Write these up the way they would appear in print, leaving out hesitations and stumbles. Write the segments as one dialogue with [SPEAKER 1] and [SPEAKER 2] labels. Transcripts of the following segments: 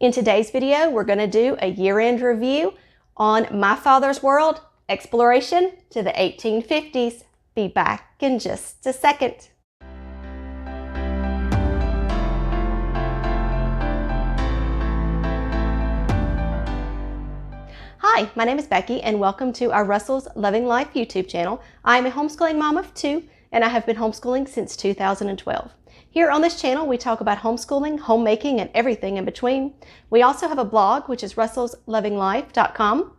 [SPEAKER 1] In today's video, we're going to do a year-end review on My Father's World, Exploration to the 1850s. Be back in just a second. Hi, my name is Becky and welcome to our Russell's Loving Life YouTube channel. I am a homeschooling mom of two and I have been homeschooling since 2012. Here on this channel, we talk about homeschooling, homemaking, and everything in between. We also have a blog, which is russellslovinglife.com.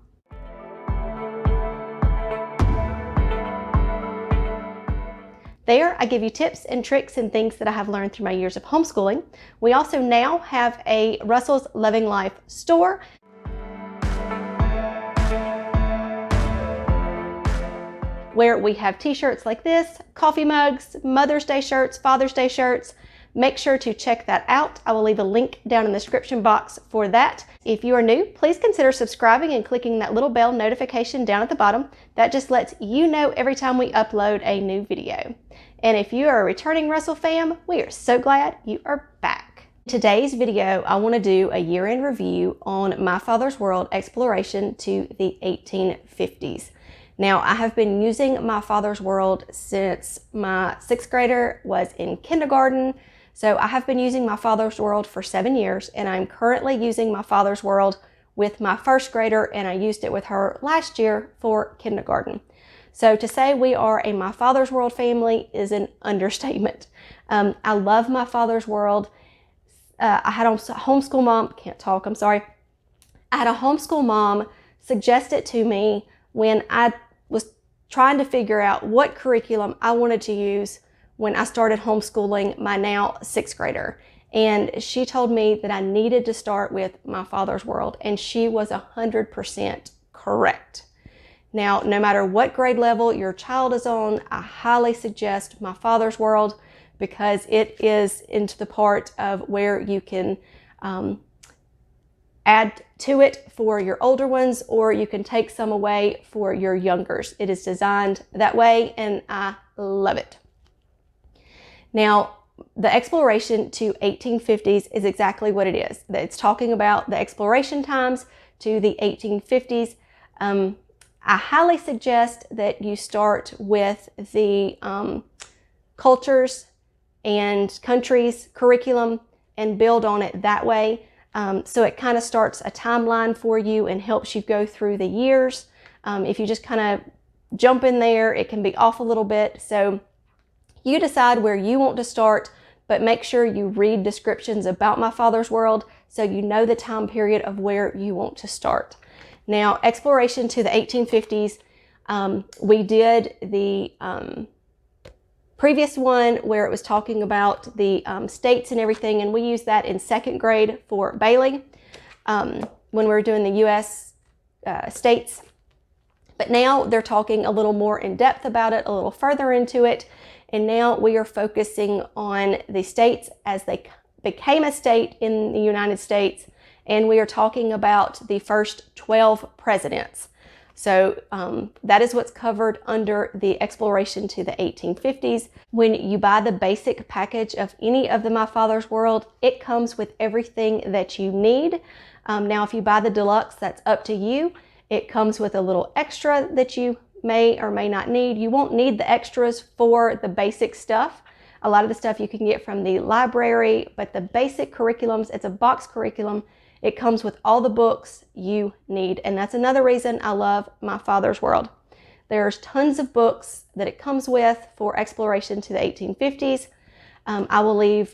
[SPEAKER 1] There, I give you tips and tricks and things that I have learned through my years of homeschooling. We also now have a Russell's Loving Life store. Where we have t-shirts like this, coffee mugs, Mother's Day shirts, Father's Day shirts. Make sure to check that out. I will leave a link down in the description box for that. If you are new, please consider subscribing and clicking that little bell notification down at the bottom. That just lets you know every time we upload a new video. And if you are a returning Russell fam, we are so glad you are back. In today's video, I want to do a year-end review on My Father's World, Exploration to the 1850s. Now, I have been using My Father's World since my 6th grader was in kindergarten. So I have been using My Father's World for 7 years, and I'm currently using My Father's World with my 1st grader, and I used it with her last year for kindergarten. So to say we are a My Father's World family is an understatement. I love My Father's World. I had a homeschool mom, I had a homeschool mom suggest it to me when I was trying to figure out what curriculum I wanted to use when I started homeschooling my now 6th grader. And she told me that I needed to start with My Father's World, and she was 100% correct. Now, no matter what grade level your child is on, I highly suggest My Father's World because it is into the part of where you can add to it for your older ones, or you can take some away for your youngers. It is designed that way, and I love it. Now, the exploration to 1850s is exactly what it is. It's talking about the exploration times to the 1850s. I highly suggest that you start with the cultures and countries curriculum and build on it that way. So it kind of starts a timeline for you and helps you go through the years. If you just kind of jump in there, it can be off a little bit. So you decide where you want to start, but make sure you read descriptions about My Father's World so you know the time period of where you want to start. Now, exploration to the 1850s, we did the previous one where it was talking about the states and everything, and we used that in 2nd grade for Bailey when we were doing the U.S. States. But now they're talking a little more in depth about it, a little further into it, and now we are focusing on the states as they became a state in the United States, and we are talking about the first 12 presidents. So that is what's covered under the exploration to the 1850s. When you buy the basic package of any of the My Father's World, it comes with everything that you need. Now, if you buy the deluxe, that's up to you. It comes with a little extra that you may or may not need. You won't need the extras for the basic stuff. A lot of the stuff you can get from the library, but the basic curriculums, it's a box curriculum. It comes with all the books you need, and that's another reason I love My Father's World. There's tons of books that it comes with for exploration to the 1850s. I will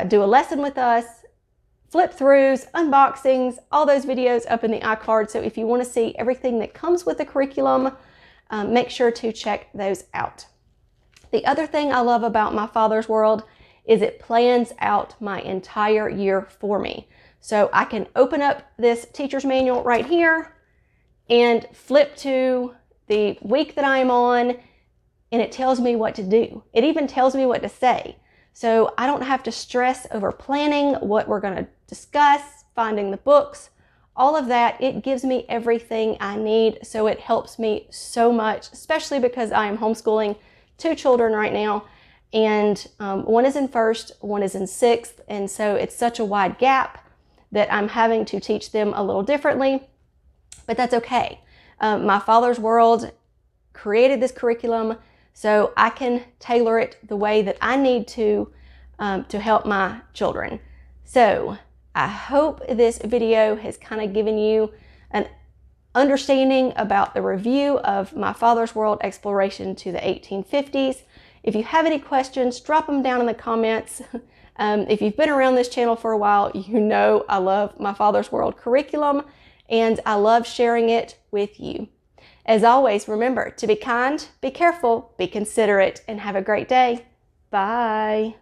[SPEAKER 1] do a lesson with us, flip-throughs, unboxings, all those videos up in the iCard. So if you want to see everything that comes with the curriculum, make sure to check those out. The other thing I love about My Father's World is it plans out my entire year for me. So I can open up this teacher's manual right here and flip to the week that I'm on, and it tells me what to do. It even tells me what to say. So I don't have to stress over planning what we're going to discuss, finding the books, all of that. It gives me everything I need. So it helps me so much, especially because I am homeschooling 2 children right now. And one is in 1st, one is in 6th. And so it's such a wide gap that I'm having to teach them a little differently, but that's okay. My father's world created this curriculum, so I can tailor it the way that I need to help my children. So I hope this video has kind of given you an understanding about the review of my father's world exploration to the 1850s. If you have any questions, drop them down in the comments. If you've been around this channel for a while, you know I love my father's world curriculum and I love sharing it with you. As always, remember to be kind, be careful, be considerate, and have a great day. Bye.